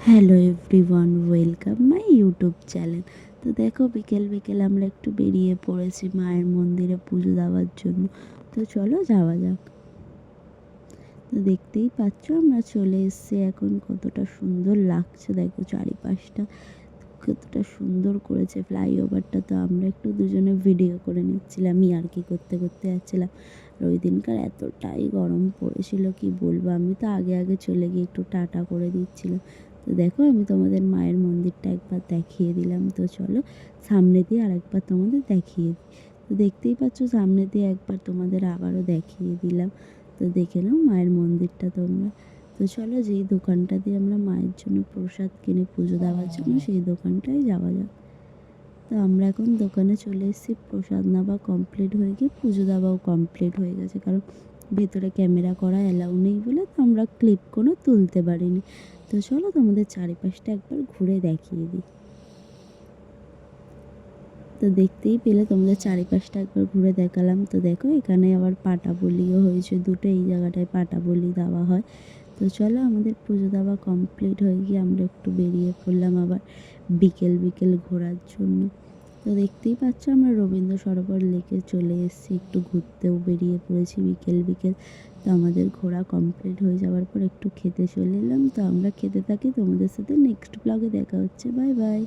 Hello everyone, welcome my YouTube channel. তো দেখো, বিকেল বিকেল আমরা একটু বেরিয়ে পড়েছি মায়ের মন্দিরে পুজো দেওয়ার জন্য। তো চলো যাওয়া যাক। তো দেখতেই পাচ্ছ আমরা চলে এসেছি এখন। কতটা সুন্দর লাগছে দেখো চারিপাশটা, কতটা সুন্দর করেছে ফ্লাইওভারটা। তো আমরা একটু দুজনে ভিডিও করে নিচ্ছিলাম, ইয়ার্কি করতে করতে যাচ্ছিলাম। আর ওই দিনকার এতটাই গরম পড়েছিল কি বলবো, আমি তো আগে আগে চলে গিয়ে একটু টাটা করে দিচ্ছিলাম। তো দেখো, আমি তোমাদের মায়ের মন্দিরটা একবার দেখিয়ে দিলাম। তো চলো সামনে দিয়ে আরেকবার তোমাদের দেখিয়ে দিই। তো দেখতেই পাচ্ছ সামনে দিয়ে একবার তোমাদের আবারও দেখিয়ে দিলাম। তো দেখে নাও মায়ের মন্দিরটা তোমরা। তো চলো, যেই দোকানটা দিয়ে আমরা মায়ের জন্য প্রসাদ কিনে পুজো দেওয়ার জন্য সেই দোকানটায় যাওয়া যাক। তো আমরা এখন দোকানে চলে এসেছি। প্রসাদ নেওয়া কমপ্লিট হয়ে গিয়ে পুজো দেওয়াও কমপ্লিট হয়ে গেছে, কারণ ভেতরে ক্যামেরা করা অ্যালাউ নেই বলে তো আমরা ক্লিপ কোনো তুলতে পারিনি। তো চলো তোমাদের চারিপাশটা একবার ঘুরে দেখিয়ে দিই। তো দেখতেই পেলে তোমাদের চারিপাশটা একবার ঘুরে দেখালাম। তো দেখো, এখানে আবার পাটা বলিও হয়েছে দুটো, এই জায়গাটায় পাটা বলি দেওয়া হয়। তো চলো, আমাদের পুজো দেওয়া কমপ্লিট হয়ে গিয়ে আমরা একটু বেরিয়ে পড়লাম আবার বিকেল বিকেল ঘোরার জন্য। তো দেখতেই পাচ্ছ আমরা রবীন্দ্র সরোবর লেকে চলে এসেছি, একটু ঘুরতেও বেরিয়ে পড়েছি বিকেল বিকেল। তো আমাদের ঘোরা কমপ্লিট হয়ে যাওয়ার পর একটু খেতে চলে এলাম। তো আমরা খেতে থাকি, তোমাদের সাথে নেক্সট ব্লগে দেখা হচ্ছে। Bye bye.